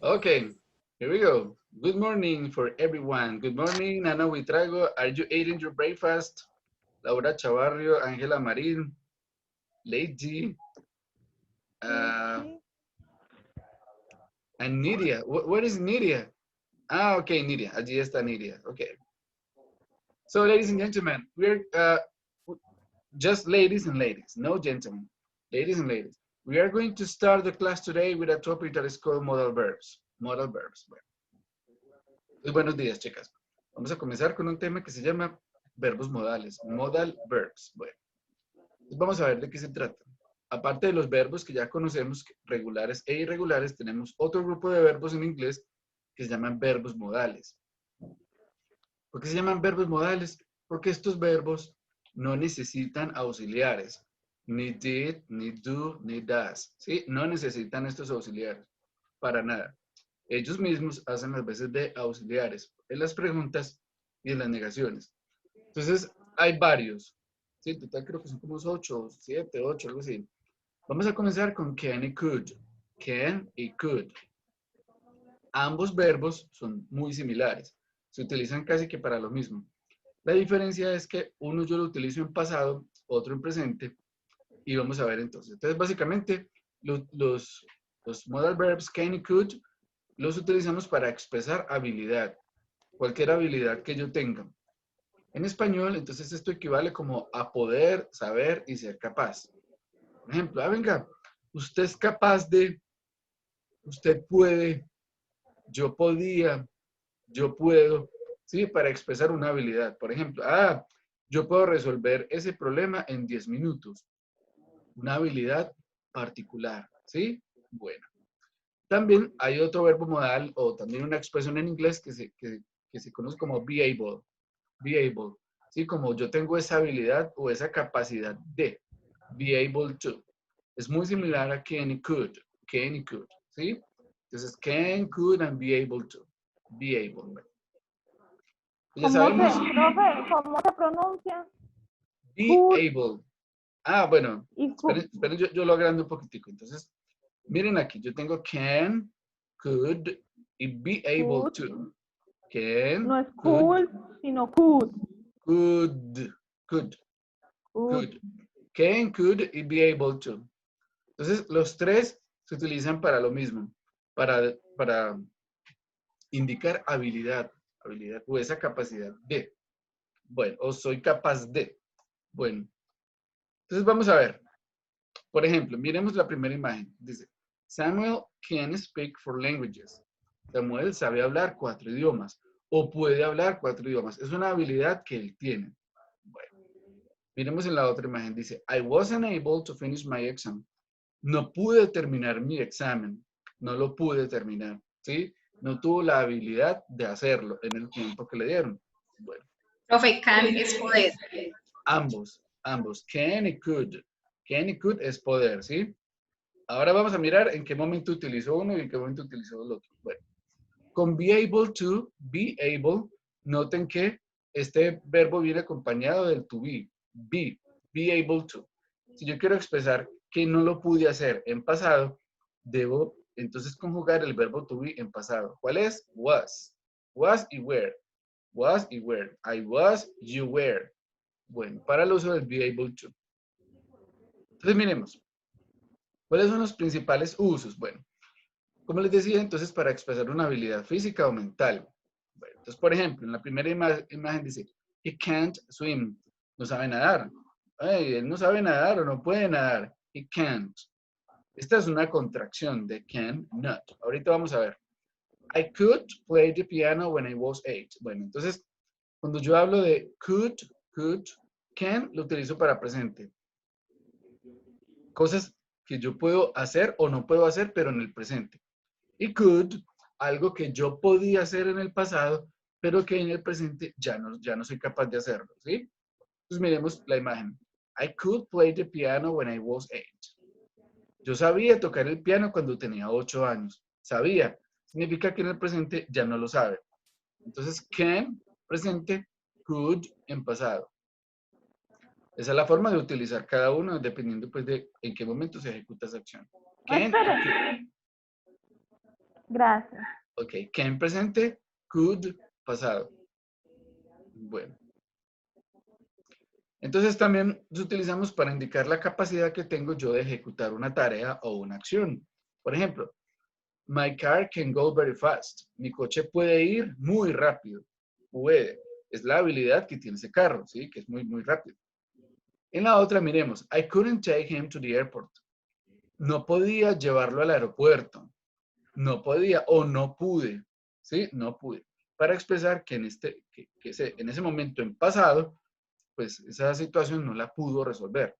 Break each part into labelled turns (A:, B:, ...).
A: Okay, here we go. Good morning for everyone. Good morning, Ana Huitrago. Are you eating your breakfast? Laura Chavarrio, Ángela Marín, Lady, uh,
B: Sí.
A: and Nidia. Where is Nidia? Ah, okay, Nidia. Allí está Nidia. Okay. So, ladies and gentlemen, we're just ladies, no gentlemen. Ladies and ladies. We are going to start the class today with a topic that is called modal verbs. Modal verbs. Bueno, pues buenos días, chicas. Vamos a comenzar con un tema que se llama verbos modales, modal verbs. Bueno, pues vamos a ver de qué se trata. Aparte de los verbos que ya conocemos, regulares e irregulares, tenemos otro grupo de verbos en inglés que se llaman verbos modales. ¿Por qué se llaman verbos modales? Porque estos verbos no necesitan auxiliares, ni did, ni do, ni does. ¿Sí? No necesitan estos auxiliares, para nada. Ellos mismos hacen las veces de auxiliares en las preguntas y en las negaciones. Entonces, hay varios. Sí, en total creo que son como 8, 7, 8, algo así. Vamos a comenzar con can y could. Can y could. Ambos verbos son muy similares. Se utilizan casi que para lo mismo. La diferencia es que uno yo lo utilizo en pasado, otro en presente, y vamos a ver entonces. Entonces, básicamente, los modal verbs can y could los utilizamos para expresar habilidad, cualquier habilidad que yo tenga. En español, entonces esto equivale como a poder, saber y ser capaz. Por ejemplo, venga, usted es capaz de, usted puede, yo podía, yo puedo, ¿sí? Para expresar una habilidad. Por ejemplo, yo puedo resolver ese problema en 10 minutos. Una habilidad particular, ¿sí? Bueno. También hay otro verbo modal o también una expresión en inglés que se conoce como be able. Be able. ¿Sí? Como yo tengo esa habilidad o esa capacidad de. Be able to. Es muy similar a can y could. Can y could. ¿Sí? Entonces, can, could, and be able to. Be able. Bueno, ya
B: ¿Cómo se,
A: sabemos.
B: profe, cómo se pronuncia?
A: Be
B: Could
A: able. Bueno.
B: y could.
A: Esperen yo lo agrando un poquitico. Entonces, miren aquí. Yo tengo can, could y be able
B: Could.
A: to. Can,
B: No es
A: could,
B: could, sino could.
A: could, could,
B: Could.
A: could. Can, could y be able to. Entonces, los tres se utilizan para lo mismo, para indicar habilidad, habilidad o esa capacidad de. Bueno, o soy capaz de. Bueno, entonces vamos a ver. Por ejemplo, miremos la primera imagen. Dice, Samuel can speak 4 languages. Samuel sabe hablar 4 idiomas o puede hablar 4 idiomas. Es una habilidad que él tiene. Bueno, miremos en la otra imagen. Dice, I wasn't able to finish my exam. No pude terminar mi examen. No lo pude terminar. ¿Sí? No tuvo la habilidad de hacerlo en el tiempo que le dieron. Bueno,
C: Profe, can es poder.
A: ambos. Can y could. Can y could es poder, ¿sí? Ahora vamos a mirar en qué momento utilizó uno y en qué momento utilizó el otro. Bueno, con be able, noten que este verbo viene acompañado del to be. Be able to. Si yo quiero expresar que no lo pude hacer en pasado, debo entonces conjugar el verbo to be en pasado. ¿Cuál es? Was. Was y were. Was y were. I was, you were. Bueno, para el uso del be able to. Entonces miremos. ¿Cuáles son los principales usos? Bueno, como les decía, entonces para expresar una habilidad física o mental. Bueno, entonces, por ejemplo, en la primera imagen dice, he can't swim. No sabe nadar. Ay, él no sabe nadar o no puede nadar. He can't. Esta es una contracción de can, not. Ahorita vamos a ver. I could play the piano when I was 8. Bueno, entonces, cuando yo hablo de could, can, lo utilizo para presente. Cosas que yo puedo hacer o no puedo hacer, pero en el presente. Y could, algo que yo podía hacer en el pasado, pero que en el presente ya no soy capaz de hacerlo, ¿sí? Entonces miremos la imagen. I could play the piano when I was 8. Yo sabía tocar el piano cuando tenía 8 años. Sabía. Significa que en el presente ya no lo sabe. Entonces, can, presente, could, en pasado. Esa es la forma de utilizar cada uno dependiendo pues de en qué momento se ejecuta esa acción. Can y
B: Espere,
A: could.
B: Gracias.
A: Ok, can presente, could pasado. Bueno. Entonces también los utilizamos para indicar la capacidad que tengo yo de ejecutar una tarea o una acción. Por ejemplo, my car can go very fast. Mi coche puede ir muy rápido. Puede. Es la habilidad que tiene ese carro, ¿sí? Que es muy, muy rápido. En la otra, miremos. I couldn't take him to the airport. No podía llevarlo al aeropuerto. No podía o no pude, ¿sí? No pude. Para expresar que en ese momento en pasado, pues esa situación no la pudo resolver.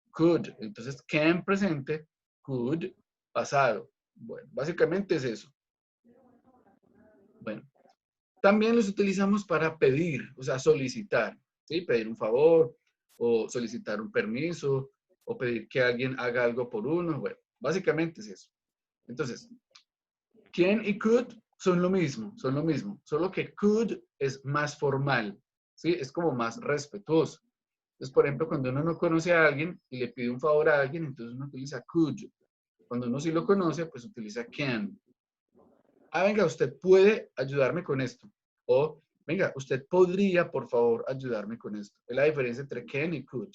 A: Could, entonces can presente, could pasado. Bueno, básicamente es eso. Bueno, también los utilizamos para pedir, o sea, solicitar, ¿sí? Pedir un favor o solicitar un permiso o pedir que alguien haga algo por uno. Bueno, básicamente es eso. Entonces, can y could son lo mismo, solo que could es más formal, ¿sí? Es como más respetuoso. Entonces, por ejemplo, cuando uno no conoce a alguien y le pide un favor a alguien, entonces uno utiliza could. Cuando uno sí lo conoce, pues utiliza can. Ah, venga, usted puede ayudarme con esto. O, venga, usted podría, por favor, ayudarme con esto. Es la diferencia entre can y could.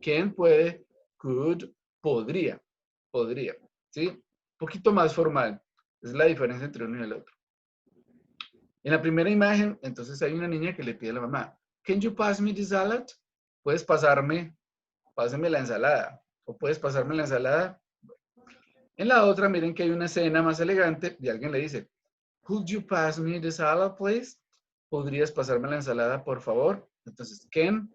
A: Can puede, could podría. Podría. ¿Sí? Un poquito más formal. Es la diferencia entre uno y el otro. En la primera imagen, entonces hay una niña que le pide a la mamá, can you pass me the salad? Puedes pásame la ensalada. O puedes pasarme la ensalada. En la otra, miren que hay una escena más elegante y alguien le dice, could you pass me the salad, please? ¿Podrías pasarme la ensalada, por favor? Entonces, can,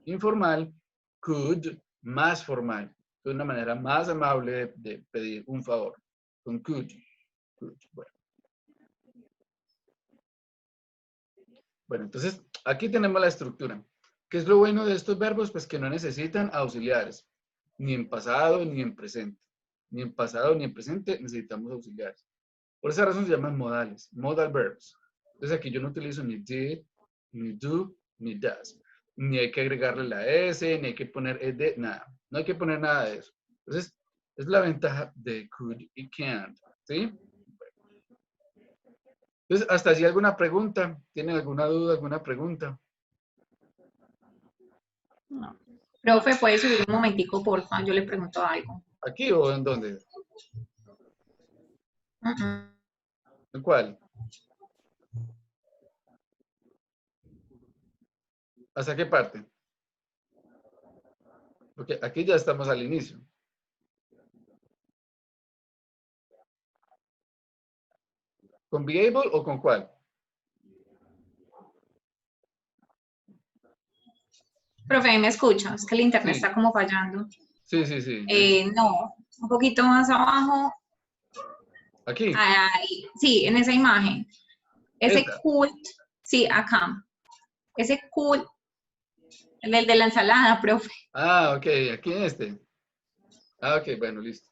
A: informal, could, más formal. De una manera más amable de pedir un favor. Con could. Bueno. Bueno, entonces, aquí tenemos la estructura. ¿Qué es lo bueno de estos verbos? Pues que no necesitan auxiliares. Ni en pasado, ni en presente. Ni en pasado, ni en presente necesitamos auxiliares. Por esa razón se llaman modales, modal verbs. Entonces aquí yo no utilizo ni did, ni do, ni does. Ni hay que agregarle la S, ni hay que poner ed, nada. No hay que poner nada de eso. Entonces, es la ventaja de could y can't. ¿Sí? Entonces, hasta si alguna pregunta, ¿tienen alguna duda, alguna pregunta?
B: No.
C: Profe, ¿puede subir un momentico, porfa? Yo le pregunto algo.
A: ¿Aquí o en dónde? ¿En cuál? ¿Hasta qué parte? Porque aquí ya estamos al inicio. ¿Con be able o con cuál?
C: Profe, ¿me escucha? Es que el internet
A: Sí,
C: está como fallando.
A: sí, sí, sí.
C: No, un poquito más abajo.
A: Aquí,
C: Ahí, sí, en esa imagen. Ese
A: esta.
C: could, sí, acá. Ese could, el de la ensalada, profe.
A: Ah, ok, aquí en este. Ah, ok, bueno, listo.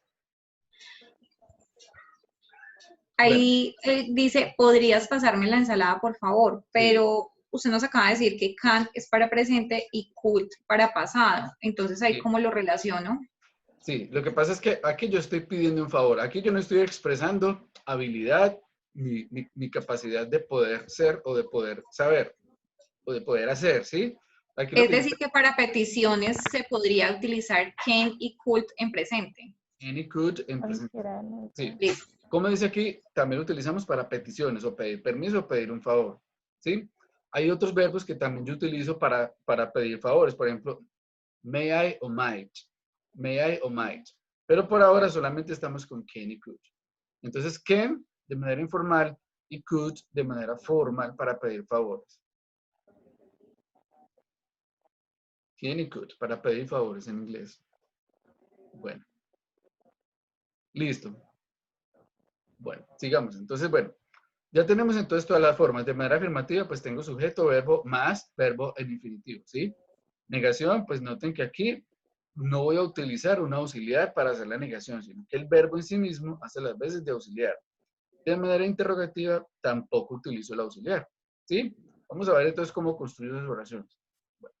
A: Bueno,
C: Ahí dice, ¿podrías pasarme la ensalada, por favor?
A: sí,
C: Pero usted nos acaba de decir que can es para presente y could para pasado. Entonces, ¿ahí
A: sí,
C: cómo lo relaciono?
A: sí. Lo que pasa es que aquí yo estoy pidiendo un favor. Aquí yo no estoy expresando habilidad ni capacidad de poder ser o de poder saber o de poder hacer, ¿sí? Aquí lo
C: Es
A: que yo
C: decir, que para peticiones se podría utilizar can y could en presente.
A: any could en presente.
B: Cualquiera de los
A: Sí.
B: dos.
C: Listo.
A: Como dice aquí, también lo utilizamos para peticiones o pedir permiso o pedir un favor, ¿sí? Hay otros verbos que también yo utilizo para pedir favores. Por ejemplo, may I o might. May I o might. Pero por ahora solamente estamos con can y could. Entonces, can de manera informal y could de manera formal para pedir favores. Can y could para pedir favores en inglés. Bueno, listo. Bueno, sigamos. Entonces, bueno, ya tenemos entonces todas las formas. De manera afirmativa, pues tengo sujeto, verbo, más, verbo en infinitivo, ¿sí? Negación, pues noten que aquí no voy a utilizar un auxiliar para hacer la negación, sino que el verbo en sí mismo hace las veces de auxiliar. De manera interrogativa, tampoco utilizo el auxiliar, ¿sí? Vamos a ver entonces cómo construir las oraciones. Bueno,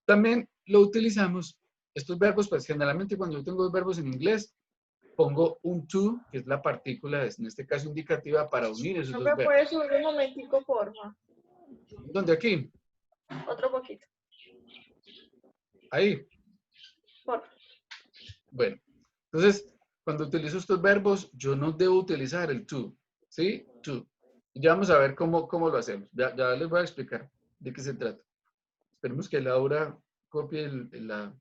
A: también lo utilizamos, estos verbos, pues generalmente cuando yo tengo verbos en inglés, pongo un to, que es la partícula, en este caso indicativa, para unir esos
D: ¿No
A: dos
D: me
A: verbos.
D: puedes subir un momentico, porfa?
A: ¿Dónde? Aquí.
D: Otro poquito,
A: Ahí.
D: porfa.
A: Bueno, entonces, cuando utilizo estos verbos, yo no debo utilizar el to, ¿sí? To. Y ya vamos a ver cómo lo hacemos. Ya les voy a explicar de qué se trata. Esperemos que Laura copie la...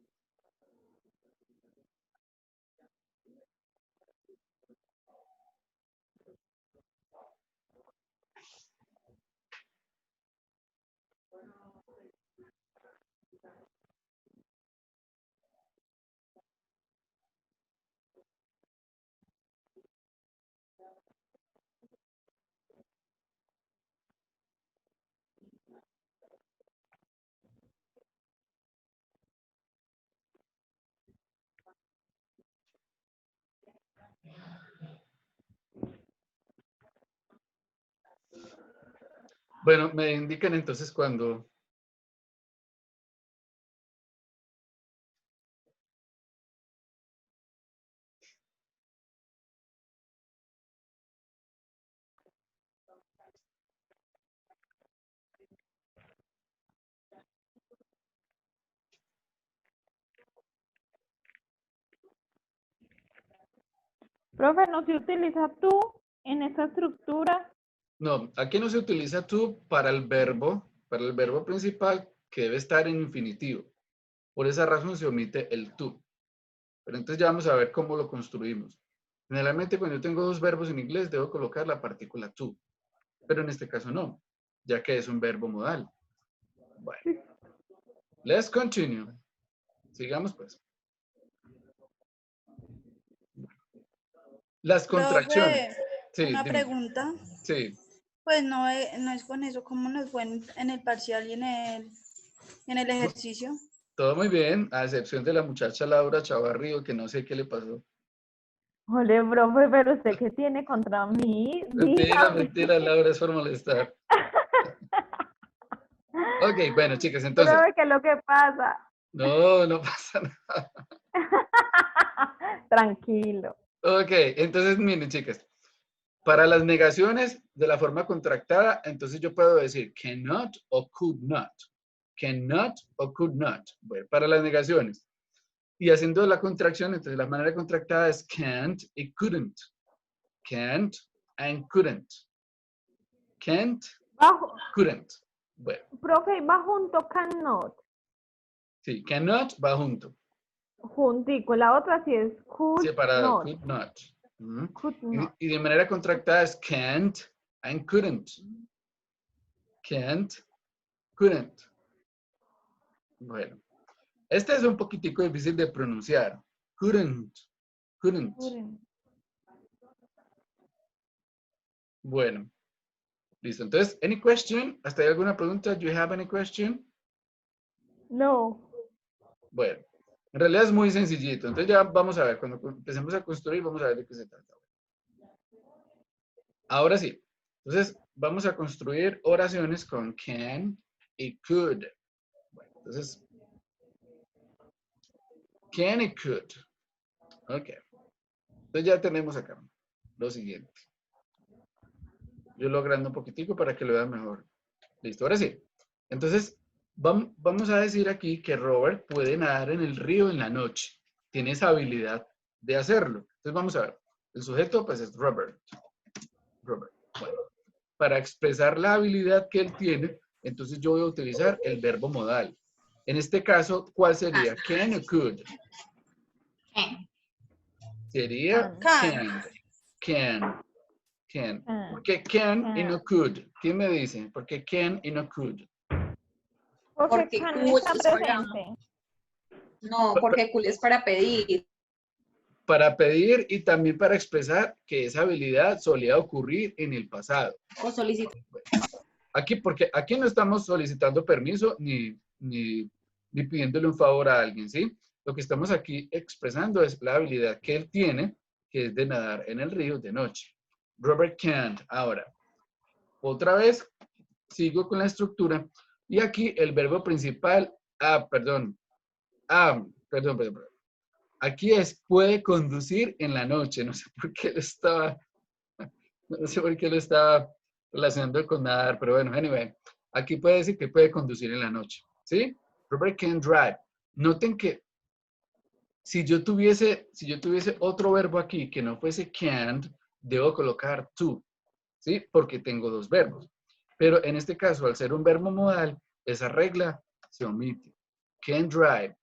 A: Bueno, me indican entonces cuando...
B: Profe, no se utiliza tú en esa estructura.
A: No, aquí no se utiliza to para el verbo principal que debe estar en infinitivo. Por esa razón se omite el to. Pero entonces ya vamos a ver cómo lo construimos. Generalmente cuando yo tengo dos verbos en inglés debo colocar la partícula to. Pero en este caso no, ya que es un verbo modal. Bueno, let's continue. Sigamos pues. Las contracciones.
E: Profe,
A: Sí,
E: una
A: dime.
E: pregunta.
A: Sí.
E: Pues no, no es con eso, ¿cómo nos fue en el parcial y en el ejercicio?
A: Todo muy bien, a excepción de la muchacha Laura Chavarrío, que no sé qué le pasó.
B: Ole, profe, pero usted qué tiene contra mí,
A: Mentira,
B: dígame.
A: mentira, Laura, es por molestar. Ok, bueno, chicas, entonces.
B: Profe, ¿qué es lo que pasa?
A: No, no pasa nada.
B: Tranquilo.
A: Ok, entonces miren, chicas. Para las negaciones de la forma contractada, entonces yo puedo decir cannot o could not. Cannot o could not. Bueno, para las negaciones. Y haciendo la contracción, entonces la manera contractada es can't y couldn't. Can't and couldn't. Can't,
B: Bajo,
A: couldn't. Bueno,
B: profe, va junto cannot.
A: sí, cannot va junto.
B: Juntico. La otra sí es could
A: Separado,
B: not.
A: could not.
B: Could not.
A: Y de manera contractada es can't and couldn't. Can't, couldn't. Bueno, este es un poquitico difícil de pronunciar. Couldn't, couldn't. Bueno, listo. Entonces, any question? ¿Hasta ahí alguna pregunta? Do you have any question?
B: No.
A: Bueno, en realidad es muy sencillito. Entonces ya vamos a ver, cuando empecemos a construir, vamos a ver de qué se trata. Ahora sí. Entonces, vamos a construir oraciones con can y could. Bueno, entonces, can y could. Ok. Entonces ya tenemos acá lo siguiente. Yo logrando un poquitico para que lo vean mejor. Listo, ahora sí. Entonces, vamos a decir aquí que Robert puede nadar en el río en la noche. Tiene esa habilidad de hacerlo. Entonces, vamos a ver. El sujeto, pues, es Robert. Robert. Bueno, para expresar la habilidad que él tiene, entonces yo voy a utilizar el verbo modal. En este caso, ¿cuál sería? Can o could?
C: Can.
A: Sería
E: Can.
A: Can. Can. ¿Por qué can y no could? ¿Quién me dice? ¿Por qué can y no could?
B: Porque
C: Porque
B: can
C: could
B: está
C: es para-
B: presente.
C: No, porque cool es para pedir.
A: Para pedir y también para expresar que esa habilidad solía ocurrir en el pasado.
C: O solicitar.
A: Aquí, porque aquí no estamos solicitando permiso ni pidiéndole un favor a alguien, ¿sí? Lo que estamos aquí expresando es la habilidad que él tiene, que es de nadar en el río de noche. Robert can't. Ahora, otra vez, sigo con la estructura. Y aquí el verbo principal, perdón. Aquí es puede conducir en la noche. No sé por qué lo estaba relacionando con nadar, pero bueno, anyway. Aquí puede decir que puede conducir en la noche, ¿sí? Robert can drive. Noten que si yo tuviese otro verbo aquí que no fuese can't, debo colocar to, ¿sí? Porque tengo dos verbos. Pero en este caso, al ser un verbo modal, esa regla se omite. Can drive,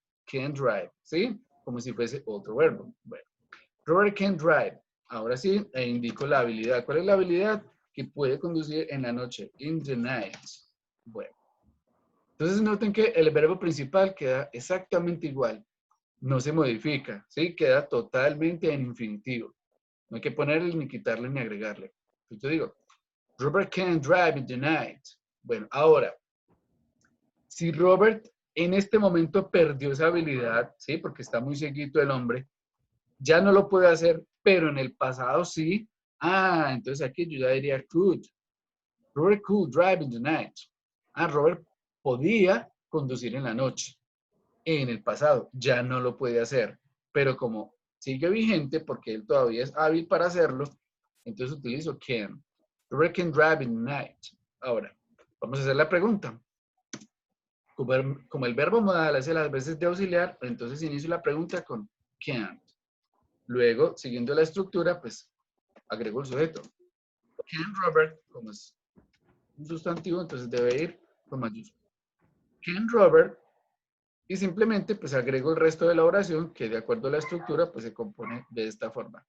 A: ¿sí? Como si fuese otro verbo. Bueno, Robert can drive. Ahora sí, indico la habilidad. ¿Cuál es la habilidad? Que puede conducir en la noche. In the night. Bueno. Entonces noten que el verbo principal queda exactamente igual. No se modifica, ¿sí? Queda totalmente en infinitivo. No hay que ponerle, ni quitarle, ni agregarle. Entonces yo digo, Robert can drive in the night. Bueno, ahora, si Robert en este momento perdió esa habilidad, ¿sí? Porque está muy seguito el hombre, ya no lo puede hacer, pero en el pasado sí. Ah, entonces aquí yo ya diría could. Robert could drive in the night. Ah, Robert podía conducir en la noche. En el pasado ya no lo puede hacer, pero como sigue vigente porque él todavía es hábil para hacerlo, entonces utilizo can. Robert can drive in the night. Ahora, vamos a hacer la pregunta. Como el verbo modal hace las veces de auxiliar, entonces inicio la pregunta con can't. Luego, siguiendo la estructura, pues agrego el sujeto. Can Robert, como es un sustantivo, entonces debe ir con mayúscula. Can Robert, y simplemente pues agrego el resto de la oración que de acuerdo a la estructura pues se compone de esta forma.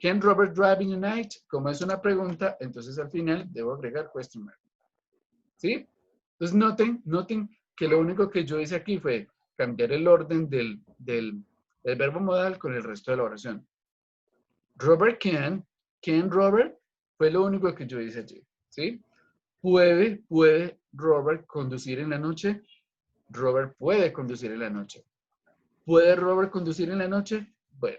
A: Can Robert drive in the night? Como es una pregunta, entonces al final debo agregar question mark. ¿Sí? Entonces noten que lo único que yo hice aquí fue cambiar el orden del verbo modal con el resto de la oración. Robert can Robert, fue lo único que yo hice allí, ¿sí? ¿Puede Robert conducir en la noche? Robert puede conducir en la noche. ¿Puede Robert conducir en la noche? Bueno,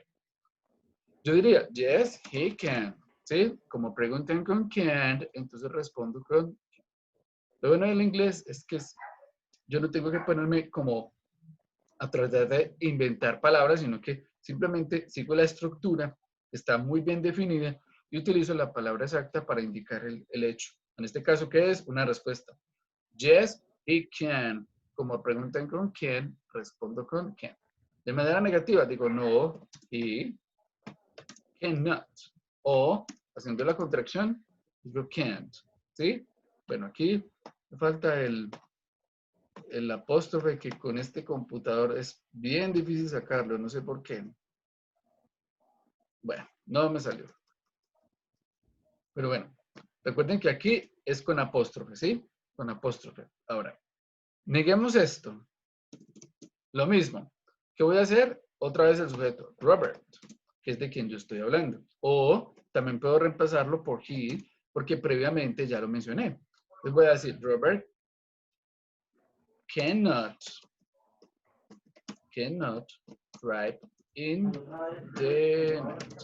A: yo diría, yes, he can, ¿sí? Como preguntan con can, entonces respondo con. Lo bueno del inglés es que yo no tengo que ponerme como a tratar de inventar palabras, sino que simplemente sigo la estructura, está muy bien definida y utilizo la palabra exacta para indicar el hecho. En este caso, ¿qué es? Una respuesta. Yes, he can. Como preguntan con can, respondo con can. De manera negativa, digo no, he cannot. O, haciendo la contracción, digo can't. ¿Sí? Bueno, aquí me falta el apóstrofe que con este computador es bien difícil sacarlo, no sé por qué. Bueno, no me salió. Pero bueno, recuerden que aquí es con apóstrofe, ¿sí? Con apóstrofe. Ahora, neguemos esto. Lo mismo. ¿Qué voy a hacer? Otra vez el sujeto, Robert, que es de quien yo estoy hablando. O también puedo reemplazarlo por he, porque previamente ya lo mencioné. Entonces voy a decir, Robert cannot drive in the night.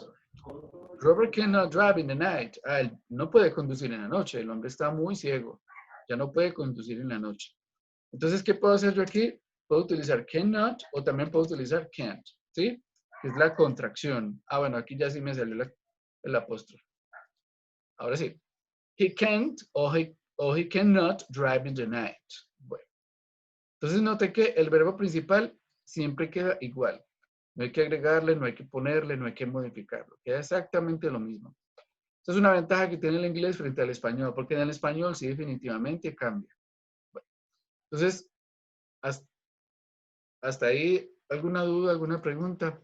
A: Robert cannot drive in the night. Ah, él no puede conducir en la noche. El hombre está muy ciego. Ya no puede conducir en la noche. Entonces, ¿qué puedo hacer yo aquí? Puedo utilizar cannot o también puedo utilizar can't. ¿Sí? Que es la contracción. Ah, bueno, aquí ya sí me salió el apóstrofe. Ahora sí. He can't o he cannot drive in the night. Bueno. Entonces, noté que el verbo principal siempre queda igual. No hay que agregarle, no hay que ponerle, no hay que modificarlo. Queda exactamente lo mismo. Esa es una ventaja que tiene el inglés frente al español, porque en el español sí definitivamente cambia. Bueno, entonces, hasta ahí, ¿alguna duda, alguna pregunta?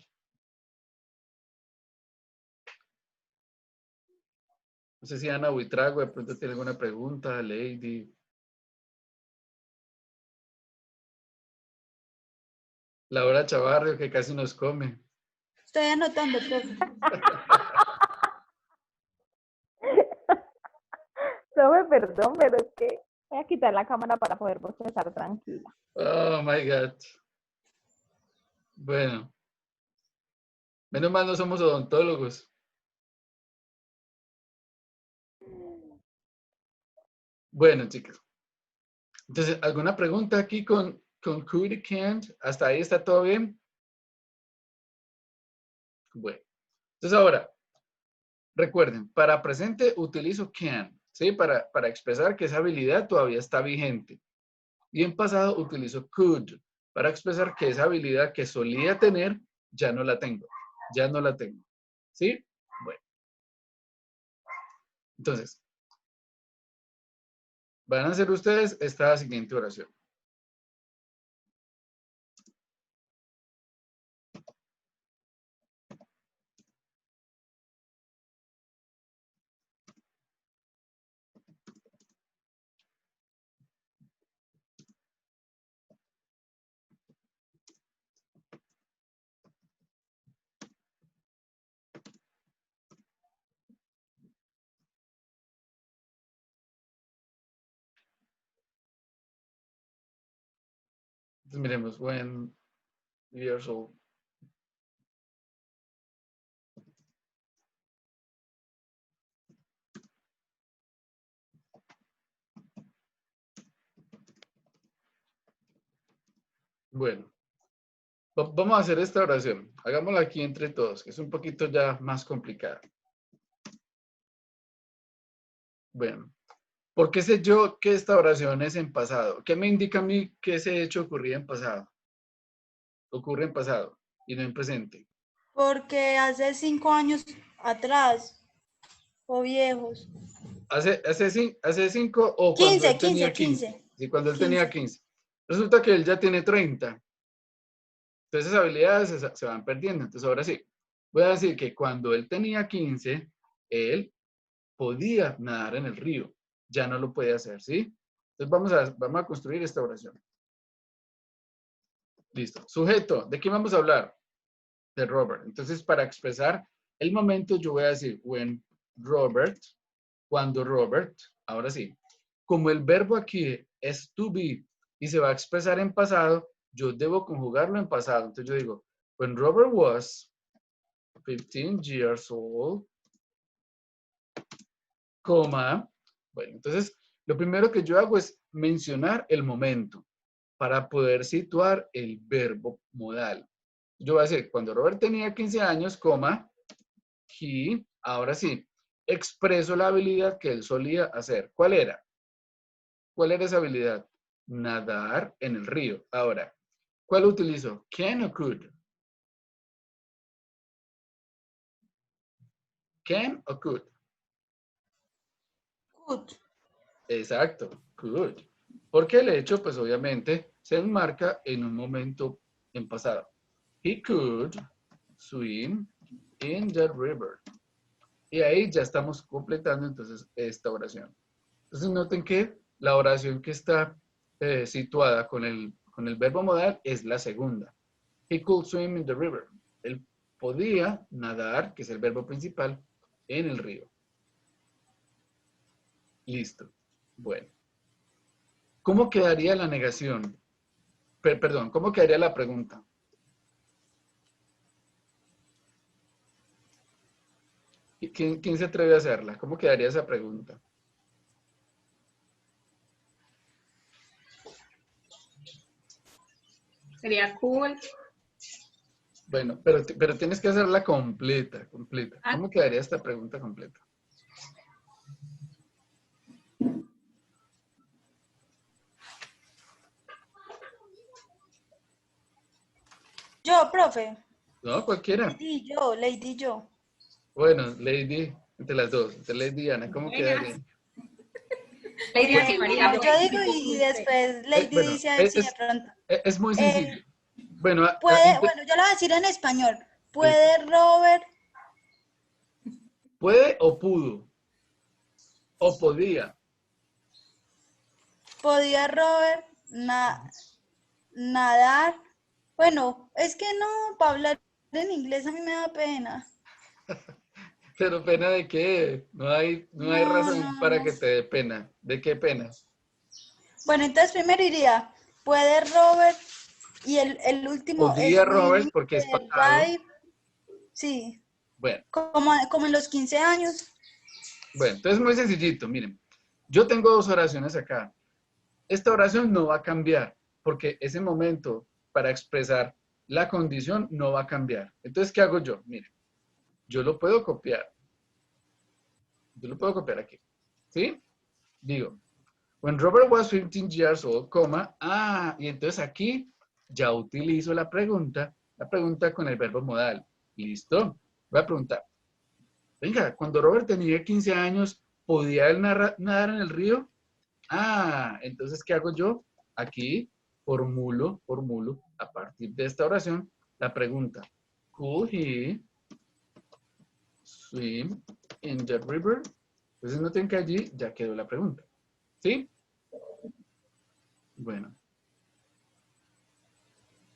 A: No sé si Ana Buitrago de pronto tiene alguna pregunta, Lady. Laura Chavarrio, que casi nos come.
E: Estoy anotando, profe.
B: Profe, perdón, pero es que voy a quitar la cámara para poder bostezar tranquila.
A: Oh, my God. Bueno. Menos mal no somos odontólogos. Bueno, chicos. Entonces, ¿alguna pregunta aquí con could y can't? ¿Hasta ahí está todo bien? Bueno, entonces ahora, recuerden, para presente utilizo can, ¿sí? Para expresar que esa habilidad todavía está vigente. Y en pasado utilizo could, para expresar que esa habilidad que solía tener, ya no la tengo. Ya no la tengo. ¿Sí? Bueno. Entonces, van a hacer ustedes esta siguiente oración. Entonces miremos, when years old. Bueno, vamos a hacer esta oración. Hagámosla aquí entre todos, que es un poquito ya más complicada. Bueno, ¿por qué sé yo que esta oración es en pasado? ¿Qué me indica a mí que ese hecho ocurría en pasado? Ocurre en pasado y no en presente.
E: Porque hace 5 años atrás, o viejos.
A: Hace 5 o cuando
E: 15,
A: él tenía
E: 15,
A: 15.
E: 15.
A: Sí, cuando él tenía
E: 15.
A: 15. Resulta que él ya tiene 30. Entonces esas habilidades se van perdiendo. Entonces ahora sí, voy a decir que cuando él tenía 15, él podía nadar en el río. Ya no lo puede hacer, ¿sí? Entonces vamos a construir esta oración. Listo. Sujeto, ¿de qué vamos a hablar? De Robert. Entonces, para expresar el momento, yo voy a decir when Robert, cuando Robert, ahora sí, como el verbo aquí es to be y se va a expresar en pasado, yo debo conjugarlo en pasado. Entonces yo digo, when Robert was 15 years old, coma, bueno, entonces lo primero que yo hago es mencionar el momento para poder situar el verbo modal. Yo voy a decir, cuando Robert tenía 15 años, coma, he, ahora sí, expreso la habilidad que él solía hacer. ¿Cuál era? ¿Cuál era esa habilidad? Nadar en el río. Ahora, ¿cuál utilizo? Can o could? Can o could?
E: Good.
A: Exacto, could. Porque el hecho, pues obviamente, se enmarca en un momento en pasado. He could swim in the river. Y ahí ya estamos completando entonces esta oración. Entonces noten que la oración que está situada con el verbo modal es la segunda. He could swim in the river. Él podía nadar, que es el verbo principal, en el río. Listo. Bueno. ¿Cómo quedaría la negación? Perdón, ¿cómo quedaría la pregunta? ¿Quién se atreve a hacerla? ¿Cómo quedaría esa pregunta?
C: Sería cool.
A: Bueno, pero tienes que hacerla completa, completa. ¿Cómo quedaría esta pregunta completa?
E: Yo, profe.
A: No, cualquiera.
E: Lady yo.
A: Bueno, Lady, entre las dos, entre Lady y Ana, ¿cómo
C: Buenas.
A: quedaría?
C: Lady Ana y María.
E: Yo digo y después Lady
A: Bueno,
E: dice a ver si de pronto.
A: es muy
E: Eh,
A: sencillo. Bueno,
E: bueno, yo lo voy a decir en español. ¿Puede Robert?
A: puede o pudo, o podía.
E: ¿Podía Robert nadar? Bueno, es que no, para hablar en inglés a mí me da pena.
A: Pero pena de qué, no hay razón para que te dé pena. ¿De qué pena?
E: Bueno, entonces primero iría, ¿puede Robert? Y el último es
A: Podía
E: Winnie
A: Robert porque es
E: the
A: pasado.
E: Vibe. Sí,
A: Bueno,
E: como en los 15 años.
A: bueno, entonces muy sencillito, miren. Yo tengo dos oraciones acá. Esta oración no va a cambiar porque ese momento para expresar la condición no va a cambiar. Entonces, ¿qué hago yo? Miren, yo lo puedo copiar. Yo lo puedo copiar aquí. ¿Sí? Digo, when Robert was 15 years old, coma, y entonces aquí ya utilizo la pregunta con el verbo modal. ¿Listo? Voy a preguntar. Venga, cuando Robert tenía 15 años, ¿podía él nadar en el río? Entonces, ¿qué hago yo? Aquí formulo, a partir de esta oración, la pregunta. Could he swim in the river? Entonces, noten que allí ya quedó la pregunta. ¿Sí? Bueno.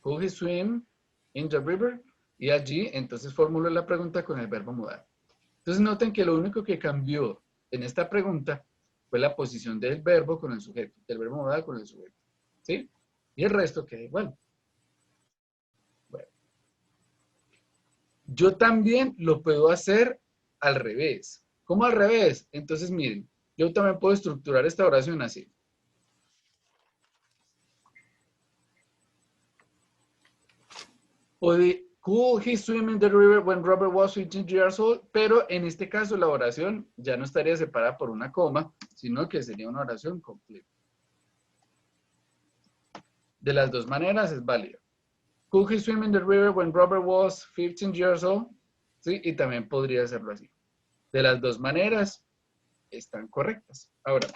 A: Could he swim in the river? Y allí, entonces, formulo la pregunta con el verbo modal. Entonces, noten que lo único que cambió en esta pregunta fue la posición del verbo con el sujeto, del verbo modal con el sujeto. ¿Sí? Y el resto queda igual. Bueno. Yo también lo puedo hacer al revés. ¿Cómo al revés? Entonces, miren, yo también puedo estructurar esta oración así. Could he swim in the river when Robert was 15 years old? Pero en este caso la oración ya no estaría separada por una coma, sino que sería una oración completa. De las dos maneras es válido. Could he swim in the river when Robert was 15 years old? Sí, y también podría hacerlo así. De las dos maneras están correctas. Ahora,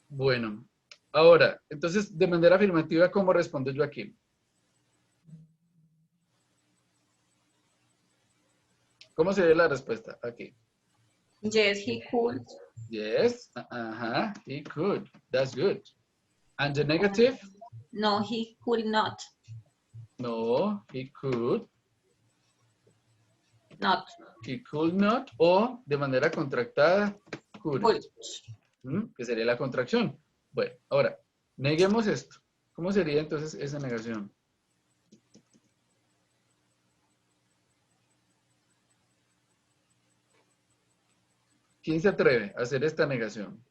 A: bueno, ahora, entonces, de manera afirmativa, ¿cómo respondo yo aquí? ¿Cómo sería la respuesta aquí?
C: Yes, he could.
A: Yes, he could. That's good. And the negative?
C: No, he could not.
A: No, he could.
C: Not.
A: He could not. O de manera contractada, couldn't.
C: Could.
A: Que sería la contracción. Bueno, ahora, neguemos esto. ¿Cómo sería entonces esa negación? ¿Quién se atreve a hacer esta negación?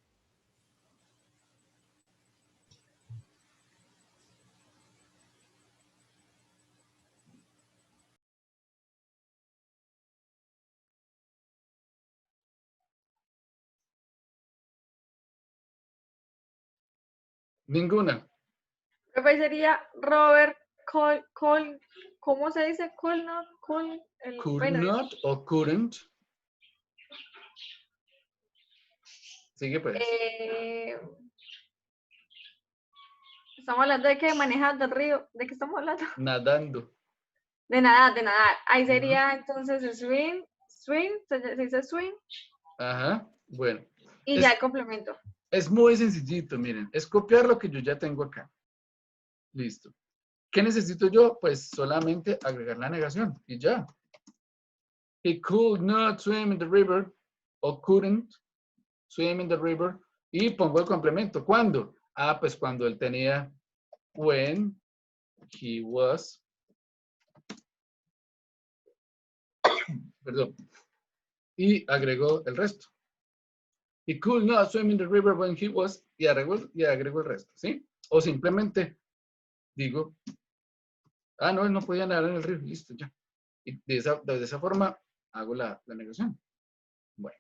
A: Ninguna.
D: Profe, sería Robert Cole, ¿cómo se dice? Cole, no, Cole,
A: Could
D: bueno,
A: not o couldn't. Sigue pues.
D: estamos hablando de que manejar del río, ¿de qué estamos hablando?
A: Nadando.
D: De nadar, de nadar. Ahí sería entonces swing, se dice swing,
A: Ajá. Bueno.
D: y ya el complemento.
A: Es muy sencillito, miren. Es copiar lo que yo ya tengo acá. Listo. ¿Qué necesito yo? Pues solamente agregar la negación y ya. He could not swim in the river o couldn't swim in the river y pongo el complemento. ¿Cuándo? Pues cuando él tenía when he was, perdón, y agrego el resto. He could not swim in the river when he was, y agrego el resto, ¿sí? O simplemente digo, no, él no podía nadar en el río, listo, ya. Y de esa forma hago la negación. Bueno.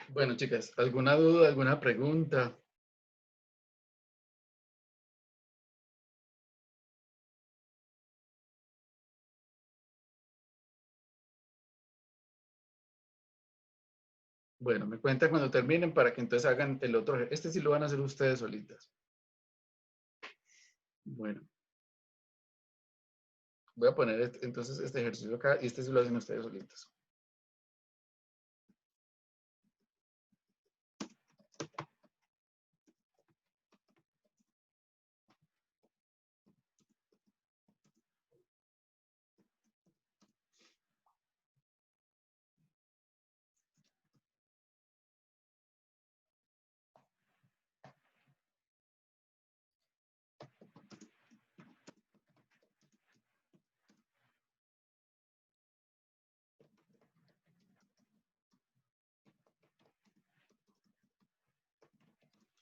A: Bueno, chicas, ¿alguna duda, alguna pregunta? Bueno, me cuentan cuando terminen para que entonces hagan el otro. Este sí lo van a hacer ustedes solitas. Bueno. Voy a poner entonces este ejercicio acá y este sí lo hacen ustedes solitas.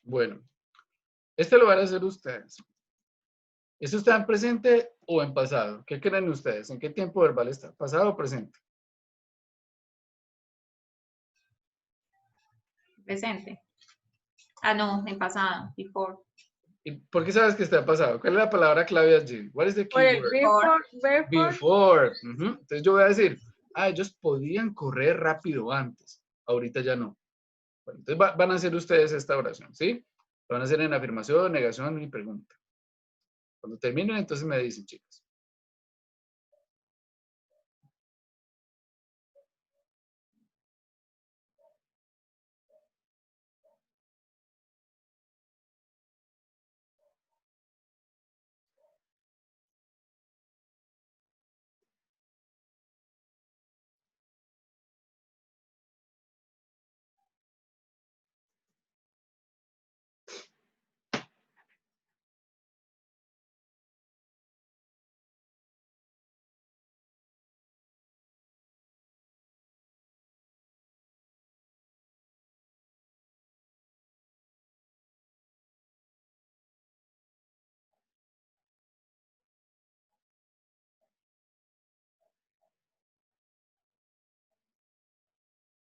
A: Bueno, este lo van a hacer ustedes. ¿Eso está en presente o en pasado? ¿Qué creen ustedes? ¿En qué tiempo verbal está? ¿Pasado o presente?
C: Presente. Ah, no, en pasado. Before.
A: ¿Y por qué sabes que está en pasado? ¿Cuál es la palabra clave allí? What is the
D: Por el
A: keyword?
D: before.
A: Before. Ujú. Entonces yo voy a decir, ellos podían correr rápido antes. Ahorita ya no. Bueno, entonces van a hacer ustedes esta oración, ¿sí? Lo van a hacer en afirmación, negación y pregunta. Cuando terminen, entonces me dicen, chicos.